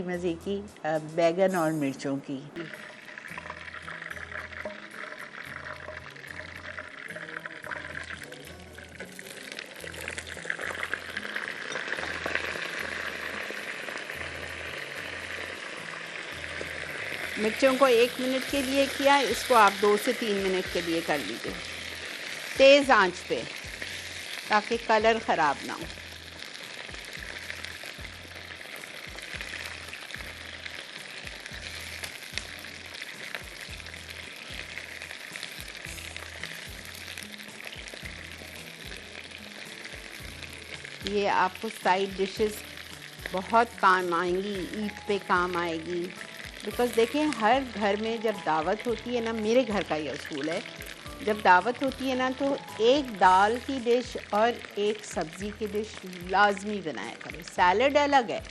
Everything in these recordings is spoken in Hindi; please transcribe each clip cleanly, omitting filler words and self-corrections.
मज़े की बैगन और मिर्चों की। मिर्चों को 1 मिनट के लिए किया, इसको आप 2 से 3 मिनट के लिए कर लीजिए तेज़ आंच पे, ताकि कलर ख़राब ना हो। ये आपको साइड डिशेस बहुत काम आएंगी, ईद पे काम आएगी। बिकॉज़ देखिए, हर घर में जब दावत होती है ना, मेरे घर का ये असूल है, जब दावत होती है ना तो एक दाल की डिश और एक सब्ज़ी की डिश लाजमी बनाया करो। सैलड अलग है,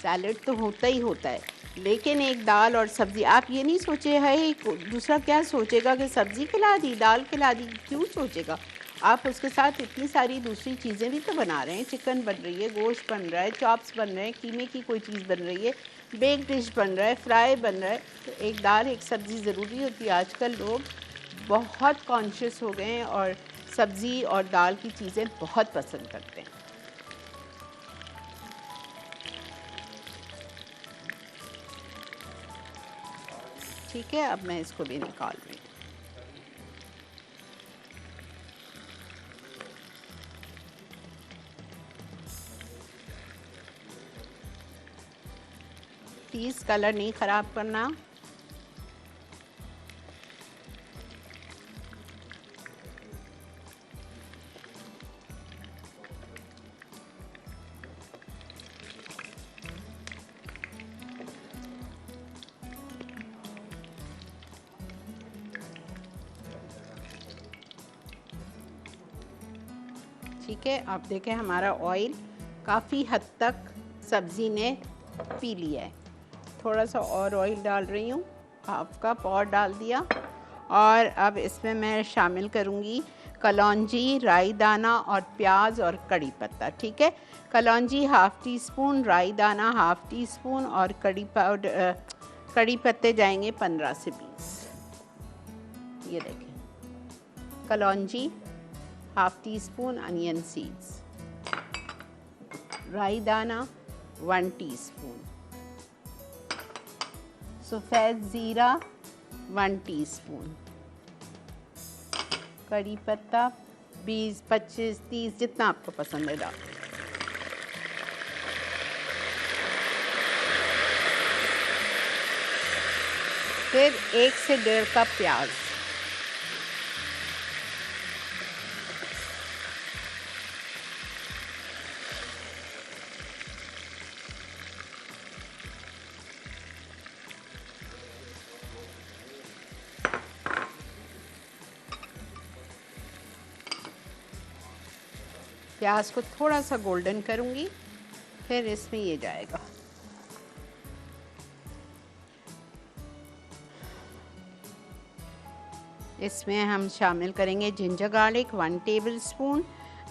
सैलड तो होता ही होता है, लेकिन एक दाल और सब्ज़ी, आप ये नहीं सोचे है दूसरा क्या सोचेगा कि सब्ज़ी खिला दी, दाल खिला दी, क्यों सोचेगा। आप उसके साथ इतनी सारी दूसरी चीज़ें भी तो बना रहे हैं, चिकन बन रही है, गोश्त बन रहा है, चॉप्स बन रहे हैं, कीमे की कोई चीज़ बन रही है, बेक डिश बन रहा है, फ्राई बन रहा है। तो एक दाल एक सब्ज़ी ज़रूरी होती है। आजकल लोग बहुत कॉन्शियस हो गए हैं और सब्ज़ी और दाल की चीज़ें बहुत पसंद करते हैं। ठीक है, अब मैं इसको भी निकाल रही हूँ। प्लीज़ कलर नहीं ख़राब करना। ठीक है, आप देखें हमारा ऑयल काफ़ी हद तक सब्ज़ी ने पी लिया है। थोड़ा सा और ऑयल डाल रही हूँ, हाफ कप और डाल दिया। और अब इसमें मैं शामिल करूँगी कलौंजी, राई दाना और प्याज और कड़ी पत्ता। ठीक है, कलौंजी हाफ़ टी स्पून, राई दाना हाफ़ टी स्पून और कड़ी पत्ते जाएंगे 15 से 20। ये देखें, kalonji half teaspoon, onion seeds, राई दाना 1 टीस्पून, सफ़ेद ज़ीरा 1 टीस्पून, कड़ी पत्ता 20, 25, 30 जितना आपको पसंद है डाल। फिर 1 से 1.5 कप प्याज, प्याज को थोड़ा सा गोल्डन करूँगी, फिर इसमें ये जाएगा इसमें हम शामिल करेंगे जिंजर गार्लिक 1 टेबल स्पून,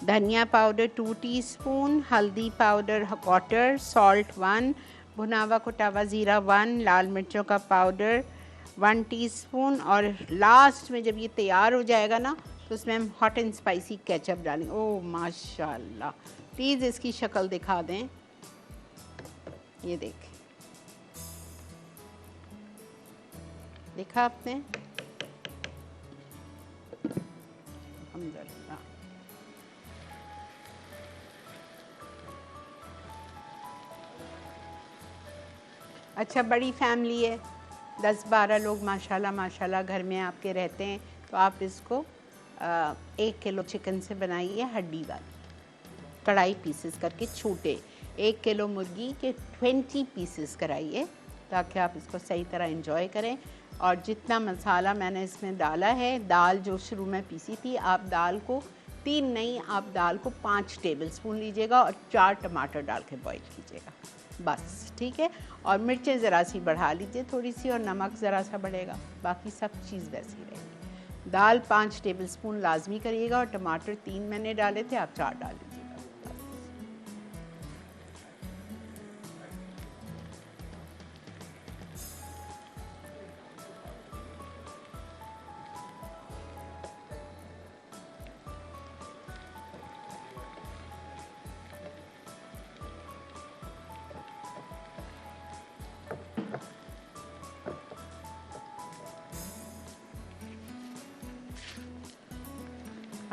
धनिया पाउडर 2 टीस्पून, हल्दी पाउडर 1/4, सॉल्ट 1, भुना हुआ कुटा हुआ ज़ीरा 1, लाल मिर्चों का पाउडर 1 टीस्पून। और लास्ट में जब ये तैयार हो जाएगा ना, तो उसमें हम हॉट एंड स्पाइसी केचप डालेंगे। ओह माशाल्लाह, प्लीज़ इसकी शक्ल दिखा दें। ये देखें, देखा आपने? अल्हम्दुलिल्लाह। अच्छा, बड़ी फैमिली है, 10-12 लोग माशाल्लाह माशाल्लाह घर में आपके रहते हैं, तो आप इसको 1 किलो चिकन से बनाइए, हड्डी वाली, कढ़ाई पीसेस करके छोटे। 1 किलो मुर्गी के 20 पीसेस कराइए, ताकि आप इसको सही तरह एंजॉय करें। और जितना मसाला मैंने इसमें डाला है, दाल जो शुरू में पीसी थी, आप दाल को 3 नहीं, आप दाल को 5 टेबल स्पून लीजिएगा और 4 टमाटर डाल के बॉईल कीजिएगा, बस। ठीक है, और मिर्चें ज़रा सी बढ़ा लीजिए थोड़ी सी, और नमक ज़रा सा बढ़ेगा, बाकी सब चीज़ वैसी रहेगी। दाल 5 टेबल स्पून लाजमी करिएगा, और टमाटर 3 मैंने डाले थे, आप 4 डाल लीजिएगा।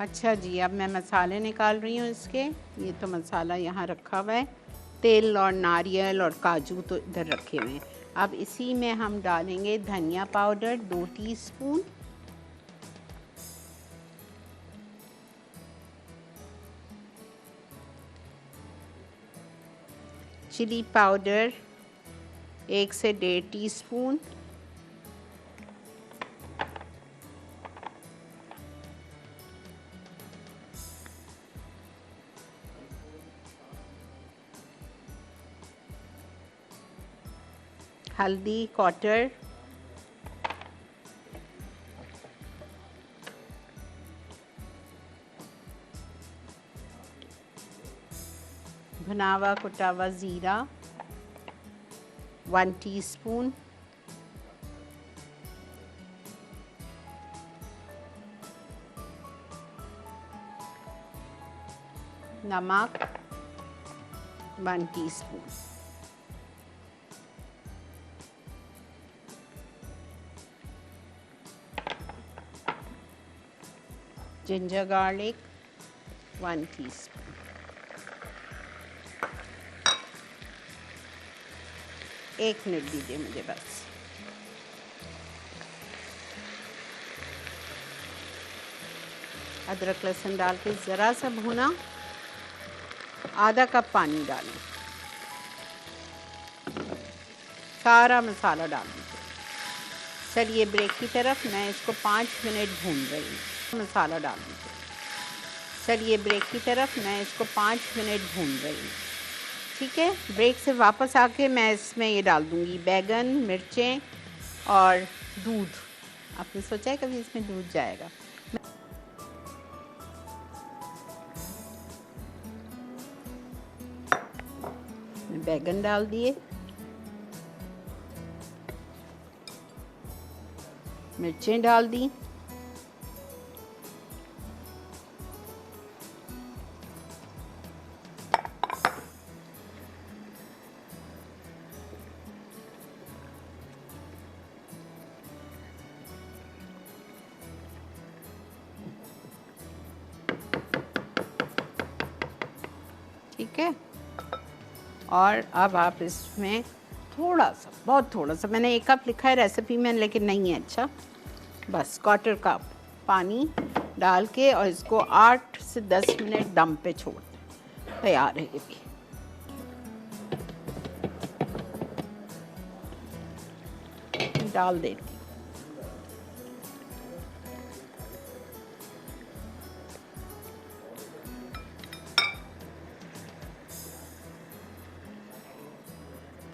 अच्छा जी, अब मैं मसाले निकाल रही हूँ इसके। ये तो मसाला यहाँ रखा हुआ है, तेल और नारियल और काजू तो इधर रखे हुए हैं। अब इसी में हम डालेंगे धनिया पाउडर 2 टीस्पून, चिली पाउडर 1 से 1.5 टीस्पून, हल्दी क्वार्टर, भुना हुआ कुटा हुआ ज़ीरा 1 टीस्पून, नमक 1 टीस्पून, जिंजर गार्लिक 1 टीस्पून, एक मिनट दीजिए मुझे बस। अदरक लहसुन डाल के ज़रा सा भुना, आधा कप पानी डालें, सारा मसाला डाल दीजिए। चलिए ब्रेक की तरफ, मैं इसको 5 मिनट भून रही हूँ। मसाला डाल दीजिए। चलिए ब्रेक की तरफ, मैं इसको 5 मिनट भून रही हूँ। ठीक है, ब्रेक से वापस आके मैं इसमें ये डाल दूँगी बैगन, मिर्चें और दूध। आपने सोचा है कभी इसमें दूध जाएगा? बैगन डाल दिए, मिर्चें डाल दी, ठीक है। और अब आप इसमें थोड़ा सा, बहुत थोड़ा सा, मैंने 1 कप लिखा है रेसिपी में लेकिन नहीं है अच्छा, बस 1/4 कप पानी डाल के और इसको 8 से 10 मिनट दम पे छोड़ दें। तैयार है ये भी। डाल देती,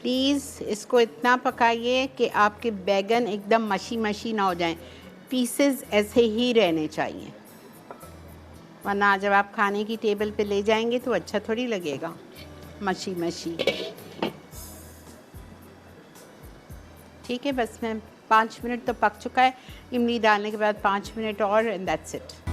प्लीज़ इसको इतना पकाइए कि आपके बैगन एकदम मशी मशी ना हो जाएं, पीसेस ऐसे ही रहने चाहिए, वरना जब आप खाने की टेबल पे ले जाएंगे तो अच्छा थोड़ी लगेगा मशी मशी। ठीक है, बस मैं 5 मिनट तो पक चुका है, इमली डालने के बाद 5 मिनट और, एंड दैट्स इट।